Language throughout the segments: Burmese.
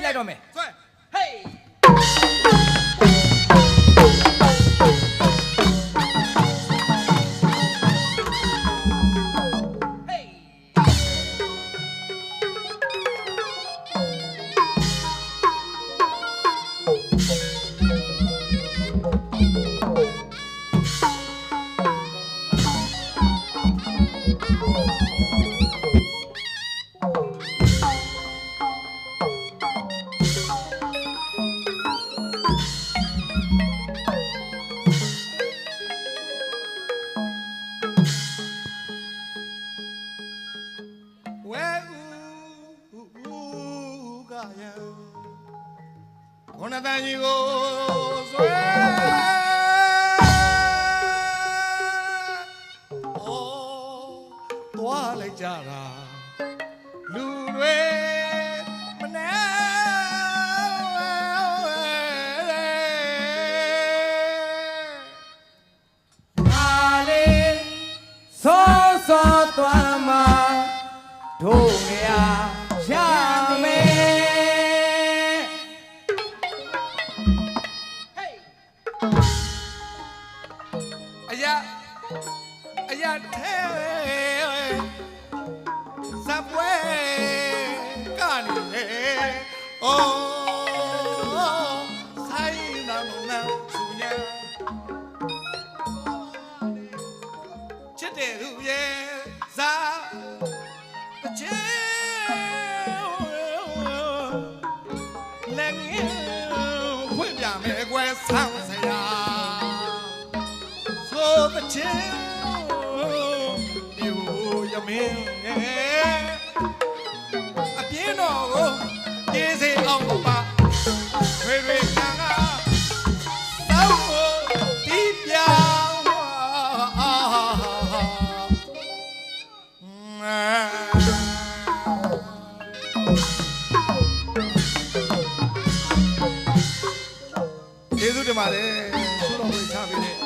လိုက်တော့မယ်ဆွဲဟေးခொနတန်ကြီးကိုဆွဲသွားလိုက်ကြတာလူတွေမနေအားလေးစောစောသွားမှာတို့ငရရမယ်အရာထဲစပွဲကနေအိုးဆိုင်နာမနာသူညာချစ်တဲ့သူရဲ့ဇာအချေလည်းငယ်ဖွင့်ပြမယ်ကွယ်ဆောင်းစရာဆိုတဲ့ချေမင်းအပြင်းတော်ကိုကျေးဇူးအောင်ပါဝေရေကံကသောက်ကိုတီးပြောင်းကျေးဇူးတင်ပါတယ်ဆိုတော့ဝင်ချပေးတယ်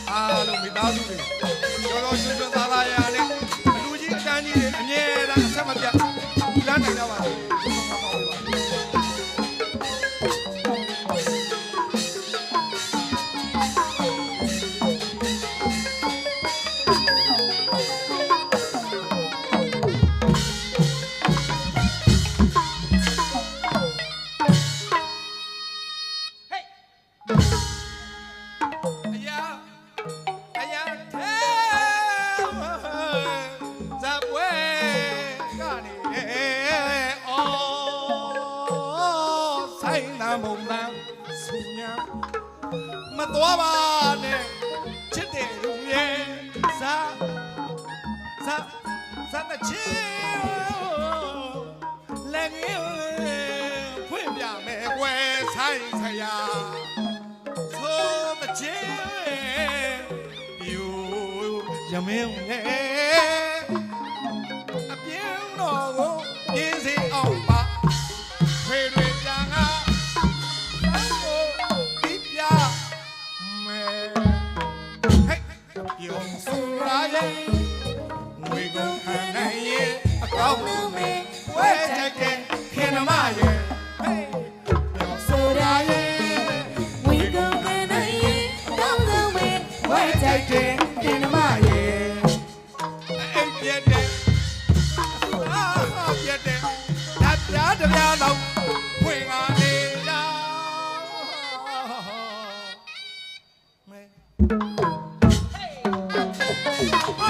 အားလုံးမိသားစုတွေကျော်ရွှင်ရွှင်သာသာရနဲ့အလူကြီးအတန်းကြီးတွေအမြဲတမ်းအဆက်မပြတ်လမ်းနိုင်တော့ပါဘူးမတော်ပါနဲ့ချစ်တဲ့လူရဲ့ဇာတချီလည်းငယ်ဖွင့်ပြမယ်ကွယ်ဆိုင်ဆရာဆိုတချီယူရမင်းရဲ့အပြင်းတော်ကိုရင်းစေအောင်ပါဖေတွေပြန်ကယုံစူရာရဲ့ဝေကုန်ခံနိုင်ရဲ့အကောင်းလူမေဝဲတဲ့ခင်မရဲ့ယုံစူရာရဲ့ဝေကုန်ခံနိုင်ရဲ့အကောင်းလူမေဝဲတဲ့ခင်မရဲ့အိပ်ပြတဲ့ပြတဲ့ဓာတ်ပြားတပြားတော့ဖွင့်ကားနေတာမဲ ဟ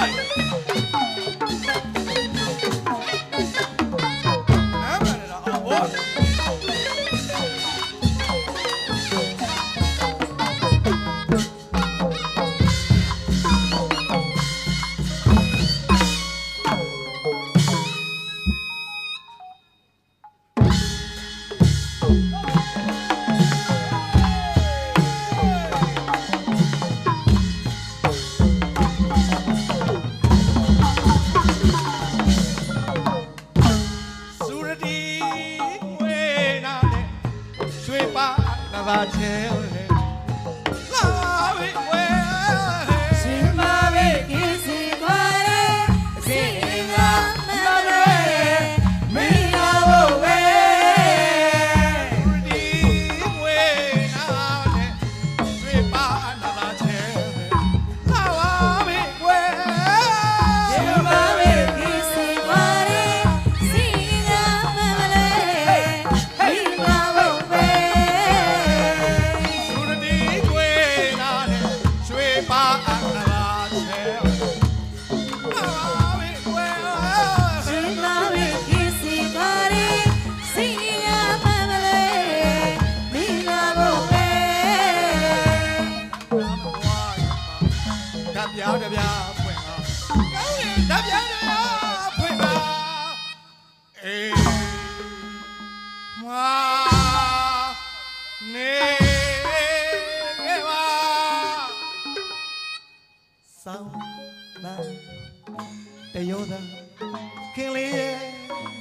ခင်လေးရဲ့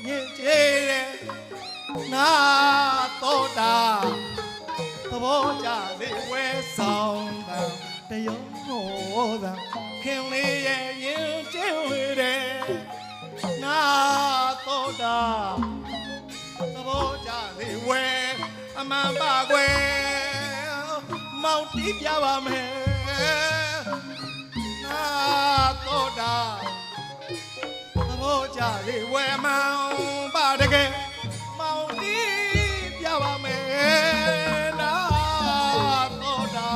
ညစ်ကြေးတဲ့နာတော့တာသဘောကြစေဝဲဆောင်တာတယောဟောတာခင်လေးရဲ့ရင်ကျင်းဝဲတဲ့နာတော့တာသဘောကြစေဝဲအမှန်ပါကွယ်မောင်တီးပြပါမယ်နာတော့တာသဘောကြစေဝဲမောင်ပါတကယ်မောင်တီးပြပါမယ်နာတော့တာ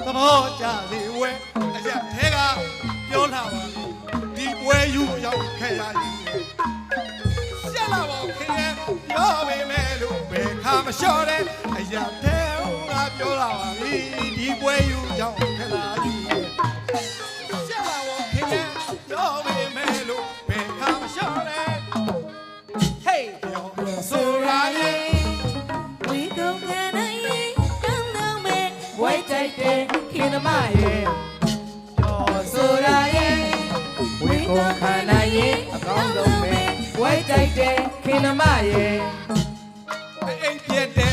သဘောကြစေဝဲအရက်ထဲကပြောလာပါဒီပွဲယူရောက်ခဲ့ရရင်ဆက်လာပါခင်ဗျပြောပေမဲ့လို့ဘယ်ခါမလျှော့တဲ့အရက်ထဲကပြောလာပါပြီဒီပွဲယူရောက်ခဲ့လာရင်ဆက်လာပါခင်ဗျပြောပေမဲ့လို့ဘယ်ခါမလျှော့တဲ့ Hey ပြောဆိုရရင် We go can I don't know me ဝိုက်တိုက်တဲ့ခင်သမားရဲ့ကျော်ဆိုတာရဲ့ဝေကိုခန္ဓာရဲ့အကောင်းဆုံးပဲဝိုက်တိုက်တဲ့ခင်သမားရဲ့ အိမ်ပြတဲ့